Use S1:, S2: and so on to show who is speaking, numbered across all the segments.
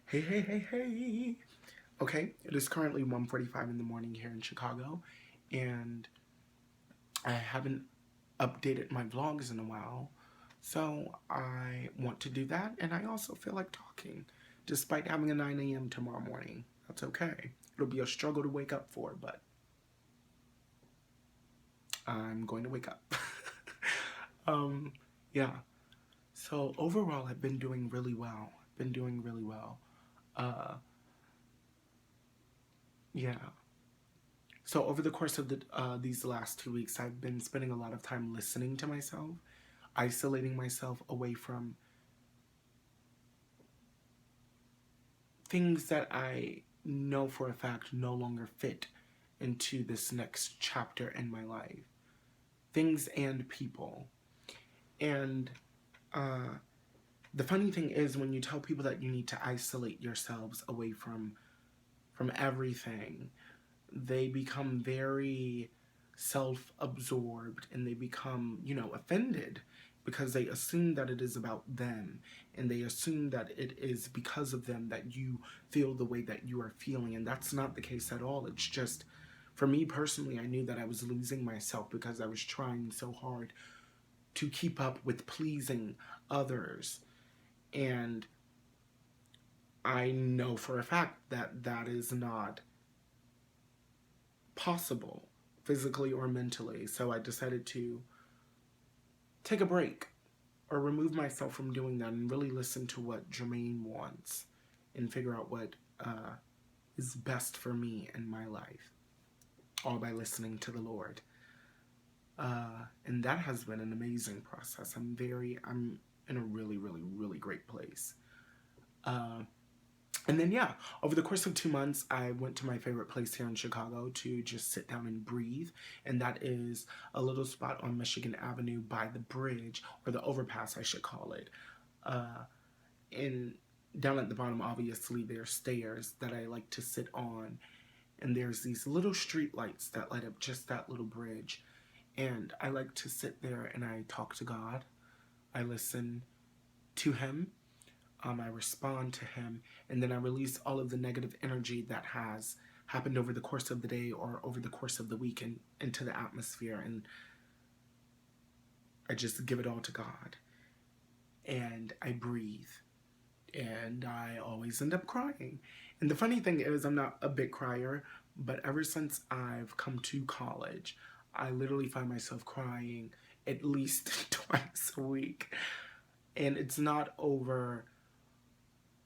S1: Hey, hey, hey, hey. Okay, it is currently 1:45 in the morning here in Chicago, and I haven't updated my vlogs in a while, so I want to do that, and I also feel like talking, despite having a 9 a.m. tomorrow morning. That's okay. It'll be a struggle to wake up for, but I'm going to wake up. um, yeah. So overall, I've been doing really well. Been doing really well. Uh, yeah. So over the course of these last 2 weeks, I've been spending a lot of time listening to myself, isolating myself away from things that I know for a fact no longer fit into this next chapter in my life. Things and people. And uh, the funny thing is, when you tell people that you need to isolate yourselves away from everything, they become very self-absorbed and they become, offended because they assume that it is about them and they assume that it is because of them that you feel the way that you are feeling, and that's not the case at all. It's just, for me personally, I knew that I was losing myself because I was trying so hard to keep up with pleasing others, and I know for a fact that that is not possible physically or mentally. So I decided to take a break or remove myself from doing that and really listen to what Jermaine wants and figure out what is best for me in my life, all by listening to the Lord. And that has been an amazing process. I'm in a really, really, really great place. Uh, And then, yeah, over the course of 2 months, I went to my favorite place here in Chicago to just sit down and breathe. And that is a little spot on Michigan Avenue by the bridge, or the overpass, I should call it. Uh, and down at the bottom, obviously, there's stairs that I like to sit on. And there's these little street lights that light up just that little bridge. And I like to sit there and I talk to God. I listen to Him. I respond to Him, and then I release all of the negative energy that has happened over the course of the day or over the course of the week and into the atmosphere, and I just give it all to God. And I breathe, and I always end up crying. And the funny thing is, I'm not a big crier, but ever since I've come to college, I literally find myself crying at least twice a week. And it's not over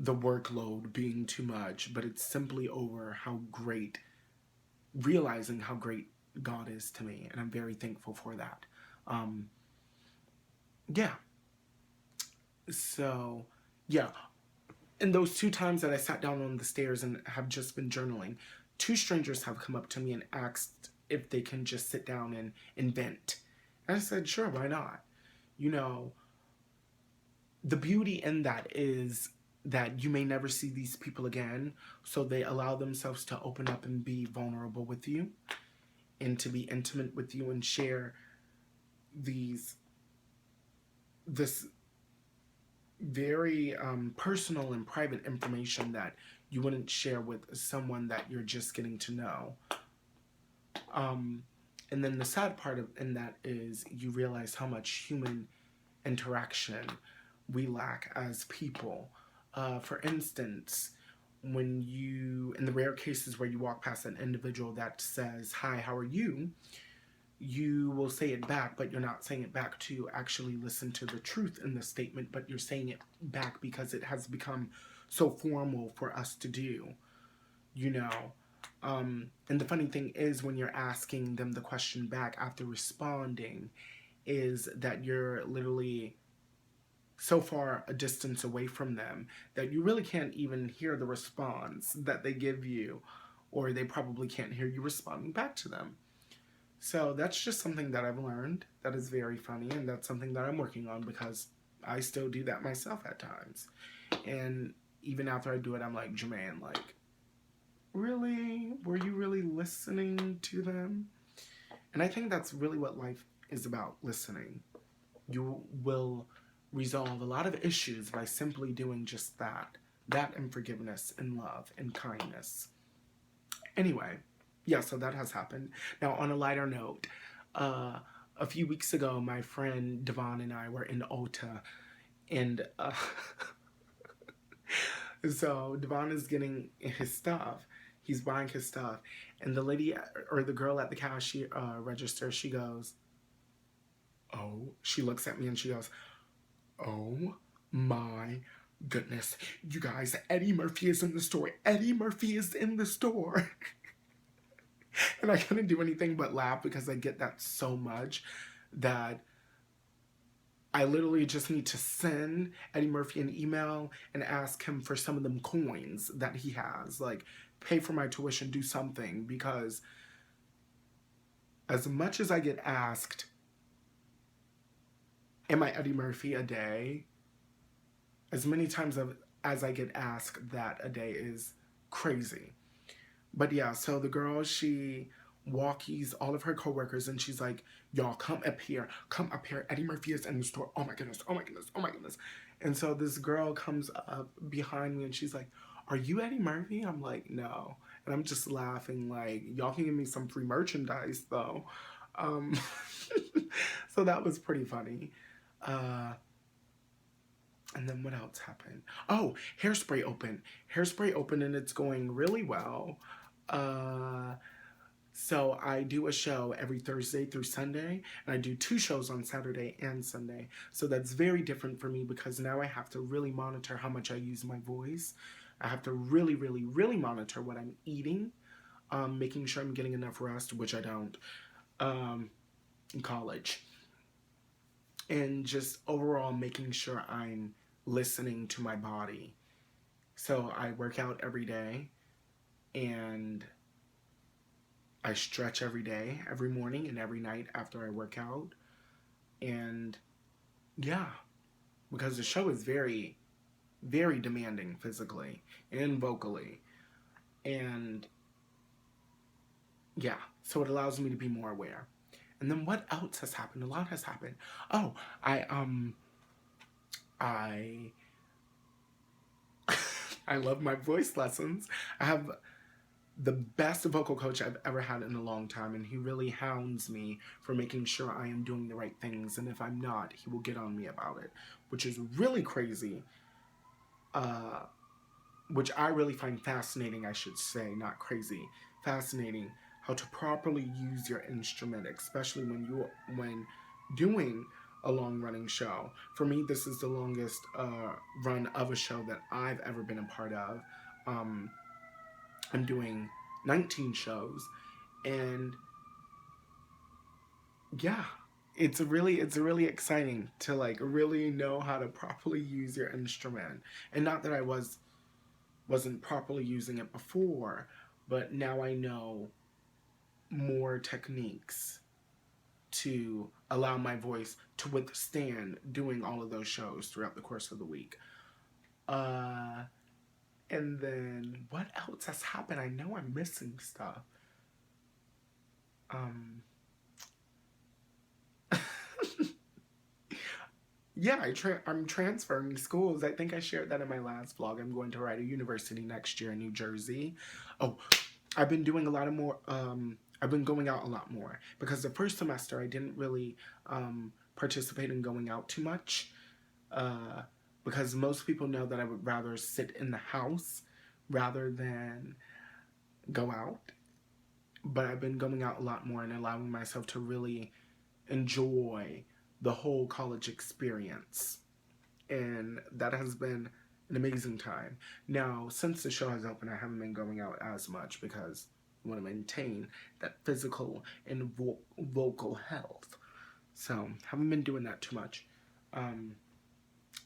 S1: the workload being too much, but it's simply over realizing how great God is to me, and I'm very thankful for that. Um, yeah. So, yeah. In those 2 times that I sat down on the stairs and have just been journaling, two strangers have come up to me and asked if they can just sit down and vent. And I said, sure, why not? You know, the beauty in that is that you may never see these people again, so they allow themselves to open up and be vulnerable with you and to be intimate with you and share these this very personal and private information that you wouldn't share with someone that you're just getting to know. Um, and then the sad part of in that is you realize how much human interaction we lack as people. For instance, when you, in the rare cases where you walk past an individual that says, hi, how are you? You will say it back, but you're not saying it back to actually listen to the truth in the statement, but you're saying it back because it has become so formal for us to do, you know. And the funny thing is, when you're asking them the question back after responding, is that you're literally so far a distance away from them that you really can't even hear the response that they give you, or they probably can't hear you responding back to them. So that's just something that I've learned that is very funny, and that's something that I'm working on because I still do that myself at times. And even after I do it, I'm like, Jermaine, like, really? Were you really listening to them? And I think that's really what life is about, listening. You will resolve a lot of issues by simply doing just that, That and forgiveness and love and kindness. Anyway, yeah, so that has happened. Now, on a lighter note, a few weeks ago, my friend Devon and I were in Ulta, and so Devon is getting his stuff. He's buying his stuff, and the lady or the girl at the cashier register, she goes, "Oh," she looks at me and she goes, "Oh my goodness, you guys, Eddie Murphy is in the store. Eddie Murphy is in the store." And I couldn't do anything but laugh because I get that so much that I literally just need to send Eddie Murphy an email and ask him for some of them coins that he has. Like, pay for my tuition, do something. Because as much as I get asked, am I Eddie Murphy a day? As many times as I get asked that a day is crazy. But yeah, so the girl, she walkies all of her coworkers and she's like, "Y'all come up here, Eddie Murphy is in the store. Oh my goodness, oh my goodness, oh my goodness." And so this girl comes up behind me and she's like, "Are you Eddie Murphy?" I'm like, "No." And I'm just laughing like, "Y'all can give me some free merchandise though." Um, so that was pretty funny. Uh, and then what else happened? Oh, Hairspray opened. Hairspray opened and it's going really well. Uh, so I do a show every Thursday through Sunday, and I do 2 shows on Saturday and Sunday. So that's very different for me because now I have to really monitor how much I use my voice. I have to really, really, really monitor what I'm eating, making sure I'm getting enough rest, which I don't in college, and just overall making sure I'm listening to my body. So I work out every day, and I stretch every day, every morning and every night after I work out. And yeah, because the show is very, very demanding physically and vocally. And yeah, so it allows me to be more aware. And then what else has happened? A lot has happened. Oh, I I love my voice lessons. I have the best vocal coach I've ever had in a long time, and he really hounds me for making sure I am doing the right things, and if I'm not, he will get on me about it, which is really crazy, uh, which I really find fascinating, I should say, not crazy, fascinating, how to properly use your instrument, especially when doing a long running show. For me, this is the longest run of a show that I've ever been a part of. Um, I'm doing 19 shows, and yeah, it's really exciting to like really know how to properly use your instrument. And not that I wasn't properly using it before, but now I know more techniques to allow my voice to withstand doing all of those shows throughout the course of the week. Uh and then what else has happened? I know I'm missing stuff. Um Yeah, I'm transferring schools. I think I shared that in my last vlog. I'm going to Rider University next year in New Jersey. Oh, I've been doing a lot of more, I've been going out a lot more because the first semester I didn't really participate in going out too much uh, because most people know that I would rather sit in the house rather than go out. But I've been going out a lot more and allowing myself to really enjoy the whole college experience. And that has been an amazing time. Now, since the show has opened, I haven't been going out as much because I want to maintain that physical and vocal health. So, haven't been doing that too much um,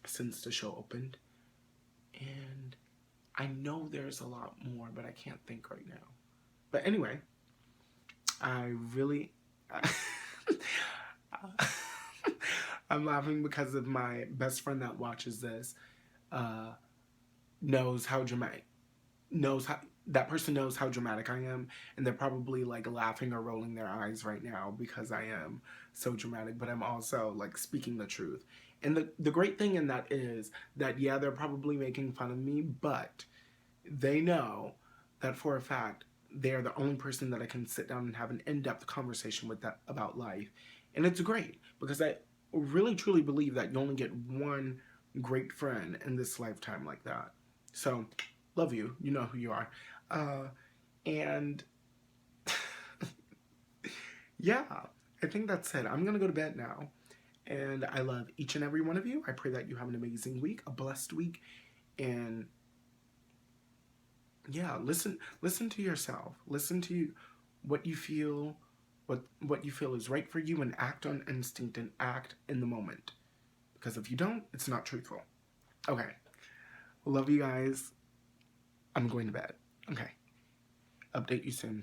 S1: since the show opened. And I know there's a lot more, but I can't think right now. But anyway, I really. I'm laughing because of my best friend that watches this. Uh, knows how dramatic, knows how that person knows how dramatic I am, and they're probably like laughing or rolling their eyes right now because I am so dramatic, but I'm also like speaking the truth. And the great thing in that is that, yeah, they're probably making fun of me, but they know that for a fact they're the only person that I can sit down and have an in-depth conversation with that about life. And it's great because I really truly believe that you only get one great friend in this lifetime like that. So, love you. You know who you are. Uh, and yeah, I think that's it. I'm going to go to bed now. And I love each and every one of you. I pray that you have an amazing week, a blessed week. And yeah, listen to yourself. Listen to what you feel, what you feel is right for you, and act on instinct and act in the moment. Because if you don't, it's not truthful. Okay. Love you guys. I'm going to bed. Okay. Update you soon.